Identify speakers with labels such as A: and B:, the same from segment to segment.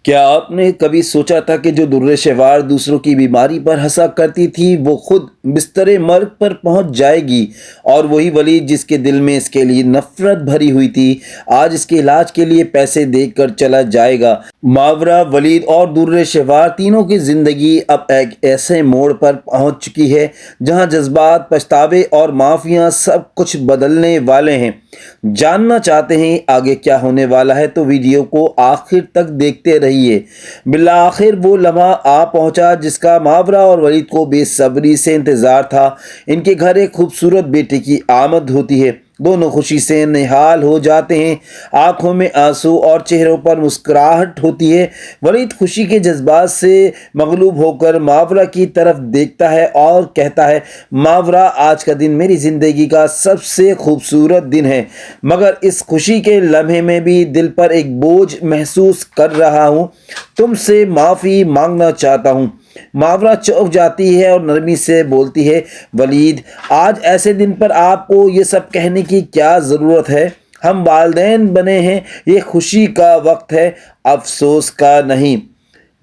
A: کیا آپ نے کبھی سوچا تھا کہ جو درِ شوار دوسروں کی بیماری پر ہنسا کرتی تھی وہ خود بستر مرگ پر پہنچ جائے گی، اور وہی ولید جس کے دل میں اس کے لیے نفرت بھری ہوئی تھی آج اس کے علاج کے لیے پیسے دے کر چلا جائے گا۔ ماورا، ولید اور درِ شوار تینوں کی زندگی اب ایک ایسے موڑ پر پہنچ چکی ہے جہاں جذبات، پچھتاوے اور معافیاں سب کچھ بدلنے والے ہیں۔ جاننا چاہتے ہیں آگے کیا ہونے والا ہے تو ویڈیو کو آخر تک دیکھتے رہیے۔ بالآخر وہ لمحہ آ پہنچا جس کا ماورا اور ولید کو بے صبری سے انتظار تھا۔ ان کے گھر ایک خوبصورت بیٹے کی آمد ہوتی ہے۔ دونوں خوشی سے نہال ہو جاتے ہیں، آنکھوں میں آنسو اور چہروں پر مسکراہٹ ہوتی ہے۔ ولید خوشی کے جذبات سے مغلوب ہو کر ماورا کی طرف دیکھتا ہے اور کہتا ہے، ماورا، آج کا دن میری زندگی کا سب سے خوبصورت دن ہے، مگر اس خوشی کے لمحے میں بھی دل پر ایک بوجھ محسوس کر رہا ہوں۔ تم سے معافی مانگنا چاہتا ہوں۔ ماورا چونک جاتی ہے اور نرمی سے بولتی ہے، ولید، آج ایسے دن پر آپ کو یہ سب کہنے کی کیا ضرورت ہے؟ ہم والدین بنے ہیں، یہ خوشی کا وقت ہے، افسوس کا نہیں۔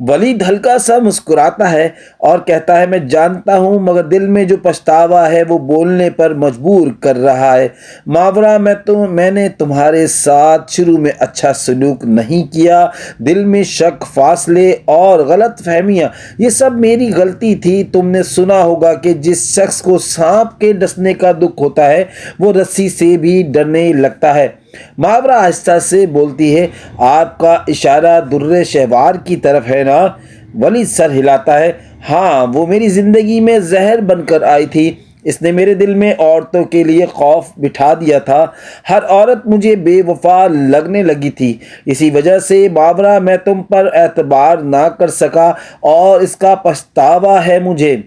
A: ولید ہلکا سا مسکراتا ہے اور کہتا ہے، میں جانتا ہوں، مگر دل میں جو پچھتاوا ہے وہ بولنے پر مجبور کر رہا ہے۔ ماورا، میں نے تمہارے ساتھ شروع میں اچھا سلوک نہیں کیا۔ دل میں شک، فاصلے اور غلط فہمیاں، یہ سب میری غلطی تھی۔ تم نے سنا ہوگا کہ جس شخص کو سانپ کے ڈسنے کا دکھ ہوتا ہے وہ رسی سے بھی ڈرنے لگتا ہے۔ ماورا آہستہ سے بولتی ہے، آپ کا اشارہ درِ شوار کی طرف ہے نا؟ ولید سر ہلاتا ہے، ہاں، وہ میری زندگی میں زہر بن کر آئی تھی۔ اس نے میرے دل میں عورتوں کے لیے خوف بٹھا دیا تھا۔ ہر عورت مجھے بے وفا لگنے لگی تھی۔ اسی وجہ سے ماورا میں تم پر اعتبار نہ کر سکا اور اس کا پچھتاوا ہے مجھے۔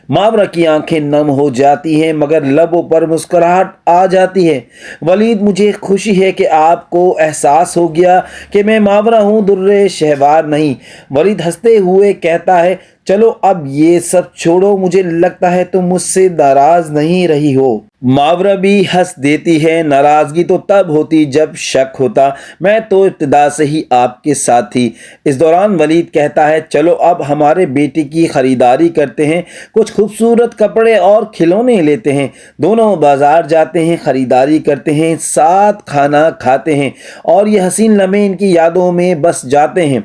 A: ماورا کی آنکھیں نم ہو جاتی ہیں مگر لبوں پر مسکراہٹ آ جاتی ہے۔ ولید، مجھے خوشی ہے کہ آپ کو احساس ہو گیا کہ میں ماورا ہوں، درِ شوار نہیں۔ ولید ہنستے ہوئے کہتا ہے، چلو اب یہ سب چھوڑو، مجھے لگتا ہے تم مجھ سے ناراض نہیں رہی ہو۔ ماورا بھی ہنس دیتی ہے، ناراضگی تو تب ہوتی جب شک ہوتا، میں تو ابتدا سے ہی آپ کے ساتھ تھی۔ اس دوران ولید کہتا ہے، چلو اب ہمارے بیٹے کی خریداری کرتے ہیں، کچھ خوبصورت کپڑے اور کھلونے لیتے ہیں۔ دونوں بازار جاتے ہیں، خریداری کرتے ہیں، ساتھ کھانا کھاتے ہیں اور یہ حسین لمحے ان کی یادوں میں بس جاتے ہیں۔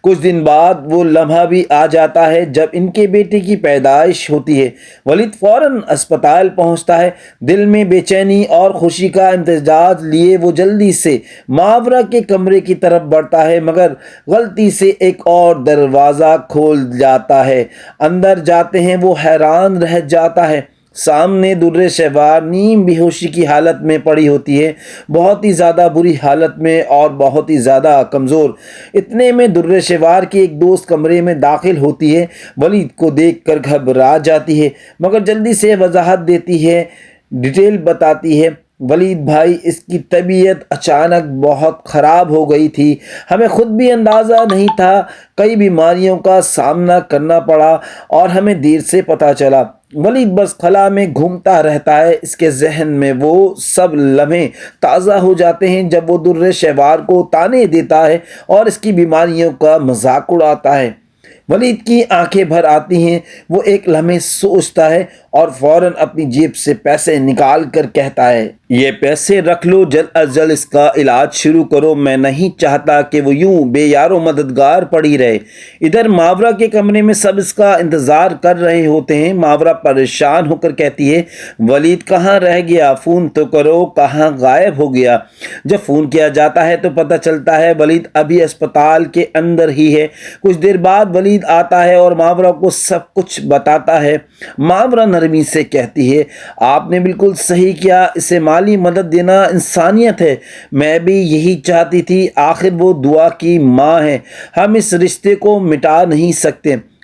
A: کچھ دن بعد وہ لمحہ بھی آ جاتا ہے جب ان کے بیٹے کی پیدائش ہوتی ہے۔ ولید فوراً اسپتال پہنچتا ہے، دل میں بے چینی اور خوشی کا امتزاج لیے وہ جلدی سے ماورا کے کمرے کی طرف بڑھتا ہے مگر غلطی سے ایک اور دروازہ کھول جاتا ہے۔ اندر جاتے ہیں وہ حیران رہ جاتا ہے۔ سامنے درِ شوار نیم بے ہوشی کی حالت میں پڑی ہوتی ہے، بہت ہی زیادہ بری حالت میں اور بہت ہی زیادہ کمزور۔ اتنے میں درِ شوار کی ایک دوست کمرے میں داخل ہوتی ہے، ولید کو دیکھ کر گھبرا جاتی ہے مگر جلدی سے وضاحت دیتی ہے، ڈیٹیل بتاتی ہے، ولید بھائی، اس کی طبیعت اچانک بہت خراب ہو گئی تھی، ہمیں خود بھی اندازہ نہیں تھا، کئی بیماریوں کا سامنا کرنا پڑا اور ہمیں دیر سے پتہ چلا۔ ولید بس خلا میں گھومتا رہتا ہے، اس کے ذہن میں وہ سب لمحے تازہ ہو جاتے ہیں جب وہ درِ شوار کو طعنے دیتا ہے اور اس کی بیماریوں کا مذاق اڑاتا ہے۔ ولید کی آنکھیں بھر آتی ہیں، وہ ایک لمحے سوچتا ہے اور فوراً اپنی جیب سے پیسے نکال کر کہتا ہے، یہ پیسے رکھ لو، جلد از جلد اس کا علاج شروع کرو، میں نہیں چاہتا کہ وہ یوں بے یار و مددگار پڑی رہے۔ ادھر ماورا کے کمرے میں سب اس کا انتظار کر رہے ہوتے ہیں۔ ماورا پریشان ہو کر کہتی ہے، ولید کہاں رہ گیا؟ فون تو کرو، کہاں غائب ہو گیا؟ جب فون کیا جاتا ہے تو پتہ چلتا ہے ولید ابھی اسپتال کے اندر ہی ہے۔ کچھ دیر بعد ولید آتا ہے اور ماورا کو سب کچھ بتاتا ہے۔ ماورا نرمی سے کہتی ہے، آپ نے بالکل صحیح کیا، اسے مالی مدد دینا انسانیت ہے، میں بھی یہی چاہتی تھی، آخر وہ دعا کی ماں ہے، ہم اس رشتے کو مٹا نہیں سکتے۔